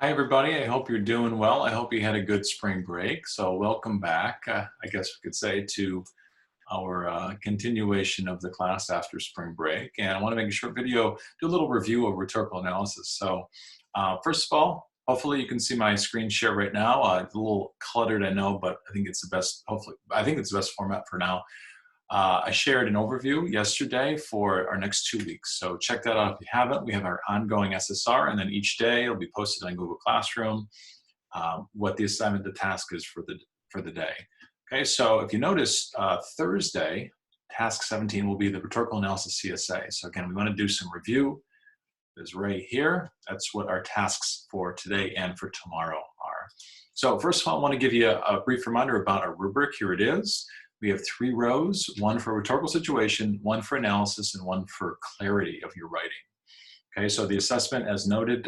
Hi, everybody. I hope you're doing well. I hope you had a good spring break. So welcome back, I guess we could say, to our continuation of the class after spring break. And I want to make a short video, do a little review of rhetorical analysis. So first of all, hopefully you can see my screen share right now. It's a little cluttered, I know, but I think it's the best, hopefully, I think it's the best format for now. I shared an overview yesterday for our next 2 weeks. So check that out if you haven't. We have our ongoing SSR, and then each day it'll be posted on Google Classroom, what the assignment, the task is for the day. Okay, so if you notice, Thursday, task 17 will be the rhetorical analysis CSA. So again, we want to do some review. There's right here. That's what our tasks for today and for tomorrow are. So first of all, I want to give you a brief reminder about our rubric. Here it is. We have 3 rows, one for rhetorical situation, one for analysis, and one for clarity of your writing. Okay, so the assessment, as noted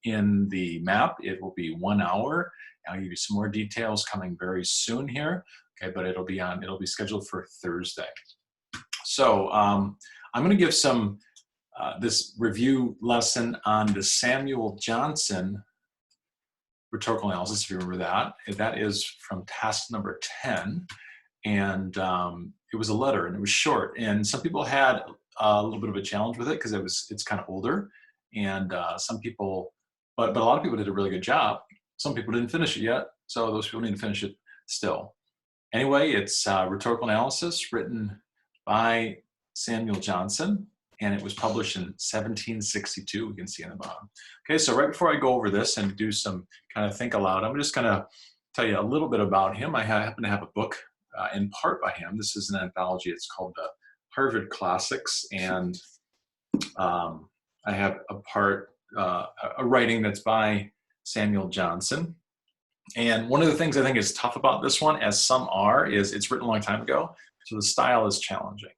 in the map, it will be 1 hour. I'll give you some more details coming very soon here. Okay, but it'll be scheduled for Thursday. So I'm going to give some this review lesson on the Samuel Johnson rhetorical analysis, if you remember that. That is from task number 10. And it was a letter, and it was short. And some people had a little bit of a challenge with it because it's kind of older. And some people, but a lot of people did a really good job. Some people didn't finish it yet, so those people need to finish it still. Anyway, it's rhetorical analysis written by Samuel Johnson, and it was published in 1762. We can see on the bottom. Okay, so right before I go over this and do some kind of think aloud, I'm just going to tell you a little bit about him. I happen to have a book in part by him. This is an anthology. It's called the Harvard Classics, and I have a writing that's by Samuel Johnson. And one of the things I think is tough about this one, as some are, is it's written a long time ago, so the style is challenging.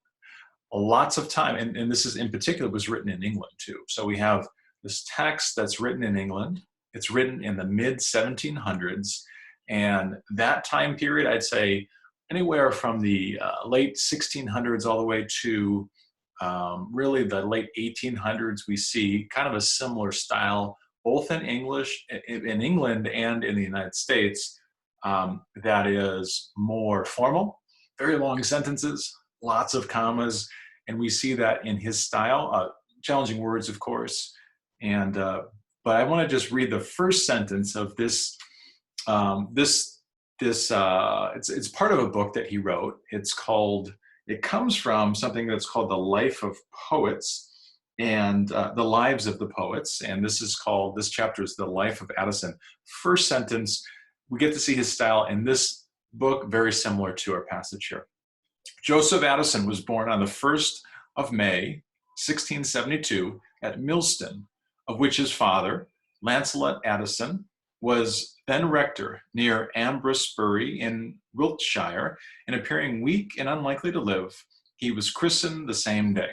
Lots of time, and this is in particular was written in England too. So we have this text that's written in England. It's written in the mid 1700s, and that time period, I'd say, anywhere from the late 1600s all the way to really the late 1800s, we see kind of a similar style, both in in England and in the United States, that is more formal, very long sentences, lots of commas, and we see that in his style, challenging words, of course. And but I want to just read the first sentence of this. It's part of a book that he wrote. It comes from something that's called The Life of Poets and the Lives of the Poets. And this chapter is The Life of Addison. First sentence, we get to see his style in this book, very similar to our passage here. Joseph Addison was born on the 1st of May, 1672 at Millston, of which his father, Lancelot Addison, was then rector near Ambrosbury in Wiltshire, and appearing weak and unlikely to live, he was christened the same day.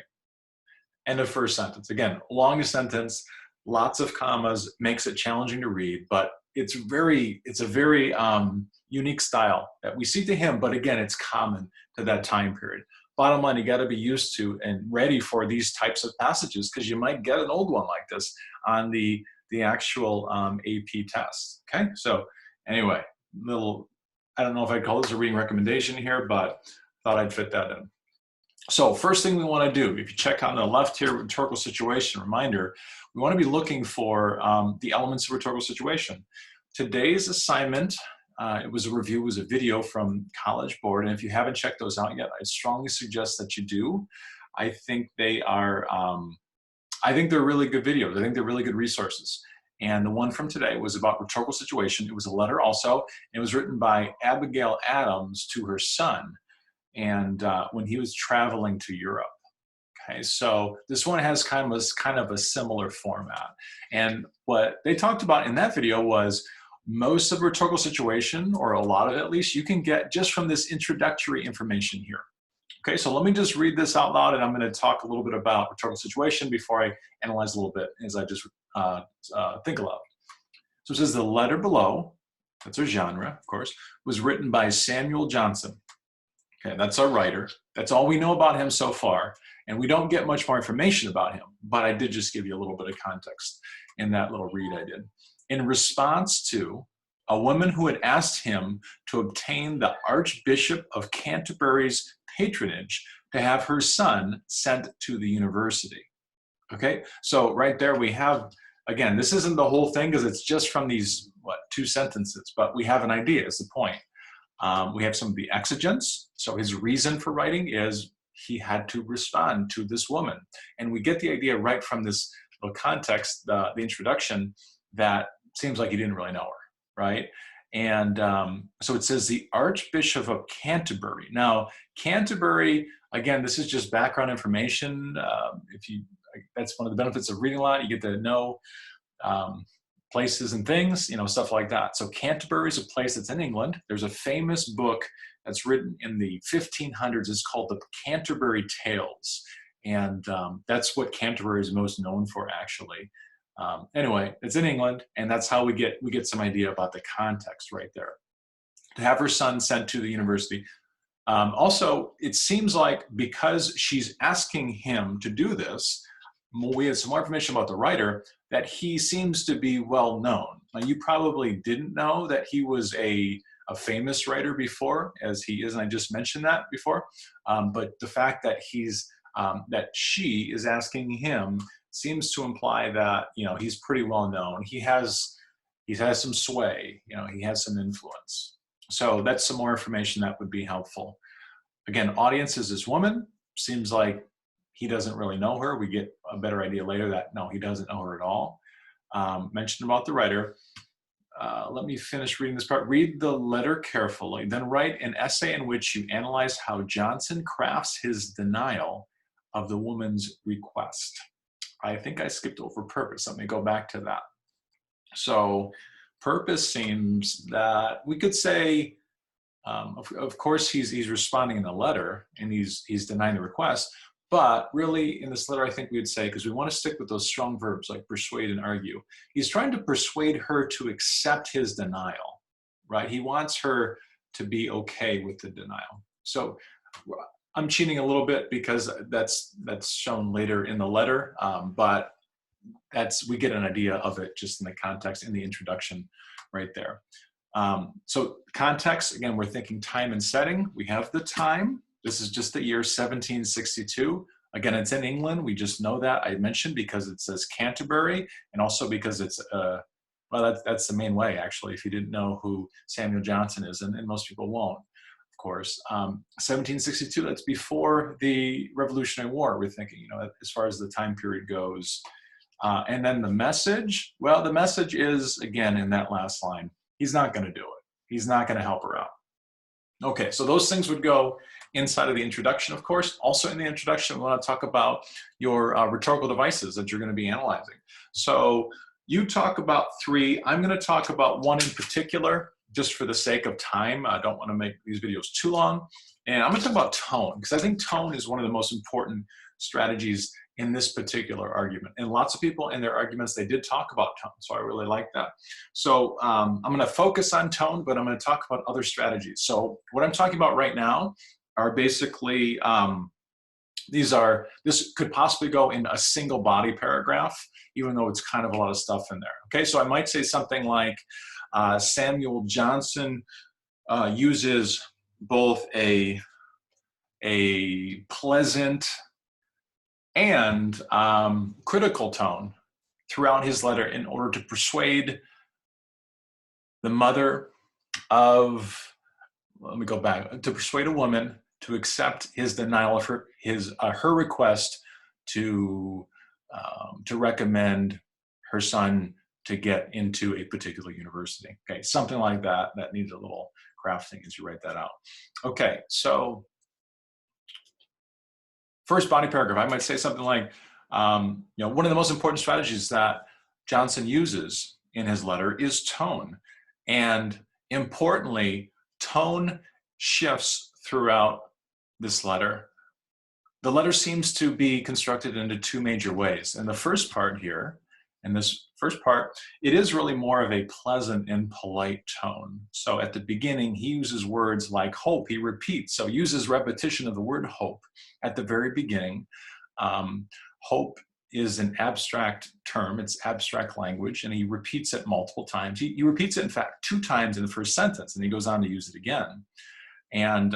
End of first sentence. Again, longest sentence, lots of commas, makes it challenging to read, but it's a very unique style that we see to him, but again, it's common to that time period. Bottom line, you got to be used to and ready for these types of passages, because you might get an old one like this on the actual AP test. Okay, so anyway, I don't know if I'd call this a reading recommendation here, but thought I'd fit that in. So first thing we want to do, if you check on the left here, rhetorical situation, reminder, we want to be looking for the elements of rhetorical situation. Today's assignment, it was a video from College Board, and if you haven't checked those out yet, I strongly suggest that you do. I think they are I think they're really good videos. I think they're really good resources. And the one from today was about rhetorical situation. It was a letter also. It was written by Abigail Adams to her son, and when he was traveling to Europe. Okay, so this one has kind of a similar format. And what they talked about in that video was most of rhetorical situation, or a lot of it at least, you can get just from this introductory information here. Okay, so let me just read this out loud, and I'm going to talk a little bit about rhetorical situation before I analyze a little bit as I just think aloud. So it says the letter below, that's our genre, of course, was written by Samuel Johnson. Okay, that's our writer. That's all we know about him so far, and we don't get much more information about him, but I did just give you a little bit of context in that little read I did. in response to a woman who had asked him to obtain the Archbishop of Canterbury's patronage to have her son sent to the university. Okay, so right there we have, again, this isn't the whole thing because it's just from these, what, 2 sentences, but we have an idea is the point. We have some of the exigence. So his reason for writing is he had to respond to this woman. And we get the idea right from this little context, the introduction, that seems like he didn't really know her, right? And so it says the Archbishop of Canterbury. Now, Canterbury, again, this is just background information. That's one of the benefits of reading a lot. You get to know places and things, stuff like that. So Canterbury is a place that's in England. There's a famous book that's written in the 1500s. It's called the Canterbury Tales. And that's what Canterbury is most known for, actually. Anyway, it's in England, and that's how we get some idea about the context right there. To have her son sent to the university. Also, it seems like because she's asking him to do this, we have some more information about the writer, that he seems to be well known. Now, you probably didn't know that he was a famous writer before, as he is, and I just mentioned that before. But the fact that that she is asking him seems to imply that he's pretty well known. He has some sway. He has some influence. So that's some more information that would be helpful. Again, audience is this woman. Seems like he doesn't really know her. We get a better idea later that no, he doesn't know her at all. Mentioned about the writer. Let me finish reading this part. Read the letter carefully, then write an essay in which you analyze how Johnson crafts his denial of the woman's request. I think I skipped over purpose. Let me go back to that. So purpose seems that we could say, of course, he's responding in the letter and he's denying the request. But really, in this letter, I think we would say, because we want to stick with those strong verbs like persuade and argue, he's trying to persuade her to accept his denial, right? He wants her to be okay with the denial. So I'm cheating a little bit because that's shown later in the letter, but we get an idea of it just in the context, in the introduction right there. So context, again, we're thinking time and setting. We have the time. This is just the year 1762. Again, it's in England. We just know that. I mentioned because it says Canterbury, and also because it's, well, that's the main way, actually, if you didn't know who Samuel Johnson is, and most people won't, of course. 1762, that's before the Revolutionary War, we're thinking, as far as the time period goes. And then the message, well, the message is, again, in that last line, he's not going to do it. He's not going to help her out. Okay, so those things would go inside of the introduction, of course. Also in the introduction, we want to talk about your rhetorical devices that you're going to be analyzing. So you talk about 3. I'm going to talk about 1 in particular, just for the sake of time. I don't want to make these videos too long. And I'm going to talk about tone, because I think tone is one of the most important strategies in this particular argument. And lots of people in their arguments, they did talk about tone, so I really like that. So I'm going to focus on tone, but I'm going to talk about other strategies. So what I'm talking about right now are basically, this could possibly go in a single body paragraph, even though it's kind of a lot of stuff in there. Okay, so I might say something like, Samuel Johnson uses both a pleasant and critical tone throughout his letter in order to persuade the mother of, let me go back, to persuade a woman to accept his denial of her request to recommend her son to get into a particular university. Okay, something like that. That needs a little crafting as you write that out. Okay, so first body paragraph, I might say something like, one of the most important strategies that Johnson uses in his letter is tone. And importantly, tone shifts throughout this letter. The letter seems to be constructed into 2 major ways. And the first part here, in this first part, it is really more of a pleasant and polite tone. So at the beginning, he uses words like hope. He repeats, so uses repetition of the word hope at the very beginning. Hope is an abstract term. It's abstract language, and he repeats it multiple times. He repeats it, in fact, 2 times in the first sentence, and he goes on to use it again. And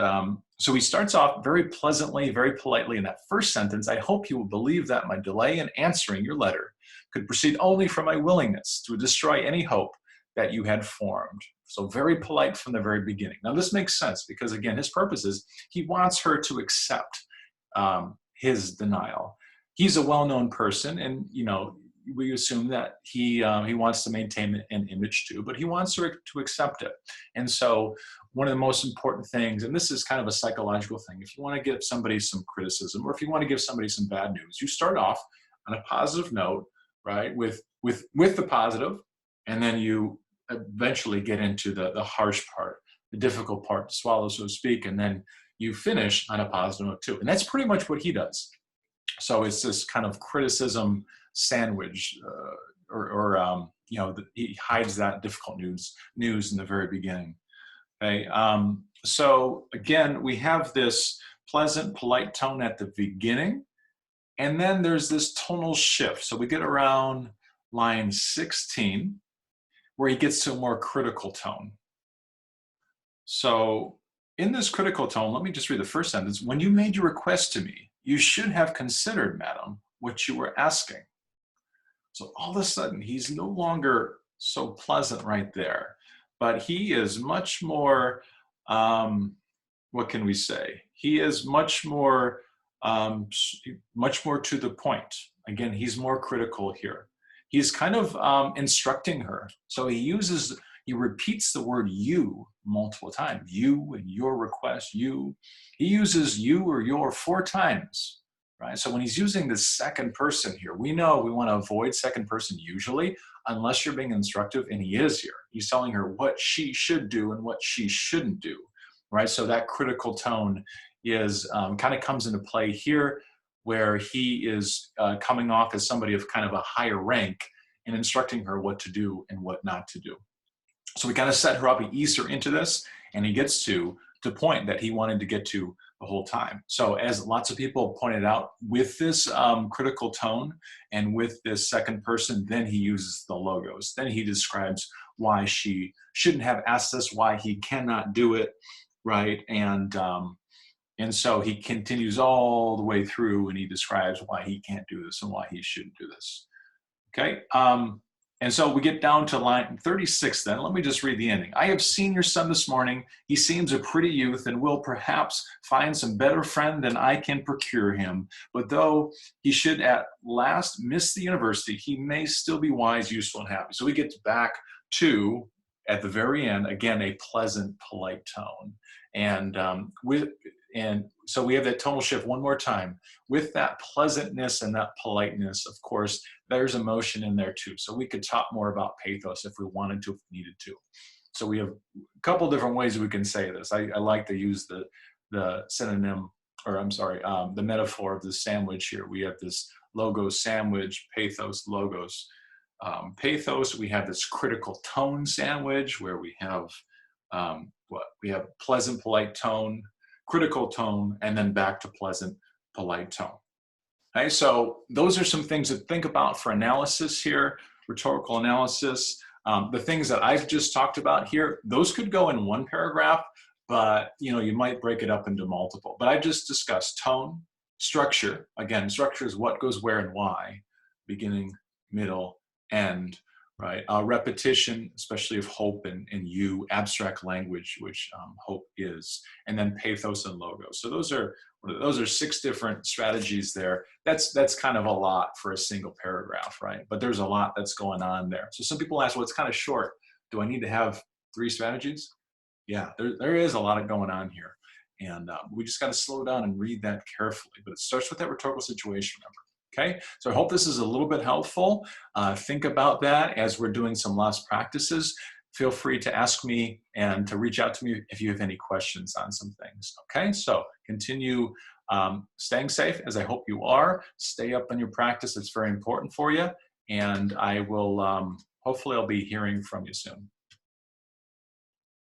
so he starts off very pleasantly, very politely in that first sentence. I hope you will believe that my delay in answering your letter could proceed only from my willingness to destroy any hope that you had formed. So very polite from the very beginning. Now this makes sense because, again, his purpose is he wants her to accept his denial. He's a well-known person, and we assume that he wants to maintain an image too, but he wants her to accept it. And so one of the most important things, and this is kind of a psychological thing, if you want to give somebody some criticism, or if you want to give somebody some bad news, you start off on a positive note, right, with the positive, and then you eventually get into the harsh part, the difficult part to swallow, so to speak, and then you finish on a positive note too. And that's pretty much what he does. So it's this kind of criticism sandwich, he hides that difficult news in the very beginning. Okay, so again, we have this pleasant, polite tone at the beginning, and then there's this tonal shift. So we get around line 16, where he gets to a more critical tone. So in this critical tone, let me just read the first sentence. When you made your request to me, you should have considered, madam, what you were asking. So all of a sudden, he's no longer so pleasant right there, but he is much more, what can we say? He is much more to the point. Again, he's more critical here. He's kind of instructing her. So he repeats the word you multiple times. You and your request, you. He uses you or your 4 times, right? So when he's using the second person here, we know we want to avoid second person usually, unless you're being instructive, and he is here. He's telling her what she should do and what she shouldn't do, right? So that critical tone is kind of comes into play here, where he is coming off as somebody of kind of a higher rank and instructing her what to do and what not to do. So we kind of set her up, he eased her into this, and he gets to the point that he wanted to get to the whole time. So as lots of people pointed out, with this critical tone and with this second person, then he uses the logos. Then he describes why she shouldn't have asked this, why he cannot do it, right? And so he continues all the way through, and he describes why he can't do this and why he shouldn't do this. Okay, and so we get down to line 36 then. Let me just read the ending. I have seen your son this morning. He seems a pretty youth and will perhaps find some better friend than I can procure him. But though he should at last miss the university, he may still be wise, useful, and happy. So we get back to, at the very end, again, a pleasant, polite tone. And so we have that tonal shift one more time. With that pleasantness and that politeness, of course, there's emotion in there too. So we could talk more about pathos if we wanted to, if we needed to. So we have a couple different ways we can say this. I like to use the synonym, or I'm sorry, the metaphor of the sandwich here. We have this logos sandwich, pathos, logos. Pathos, we have this critical tone sandwich where we have we have pleasant, polite tone, critical tone, and then back to pleasant, polite tone. Okay, so those are some things to think about for analysis here, rhetorical analysis. The things that I've just talked about here, those could go in one paragraph, but you might break it up into multiple. But I just discussed tone, structure. Again, structure is what goes where and why, beginning, middle, end. Right, repetition, especially of hope and you, abstract language, which hope is, and then pathos and logos. So those are 6 different strategies there. That's kind of a lot for a single paragraph, right? But there's a lot that's going on there. So some people ask, well, it's kind of short. Do I need to have 3 strategies? Yeah, there is a lot going on here, and we just got to slow down and read that carefully. But it starts with that rhetorical situation, remember. Okay, so I hope this is a little bit helpful. Think about that as we're doing some last practices. Feel free to ask me and to reach out to me if you have any questions on some things. Okay, so continue staying safe, as I hope you are. Stay up on your practice. It's very important for you. And I will, hopefully I'll be hearing from you soon.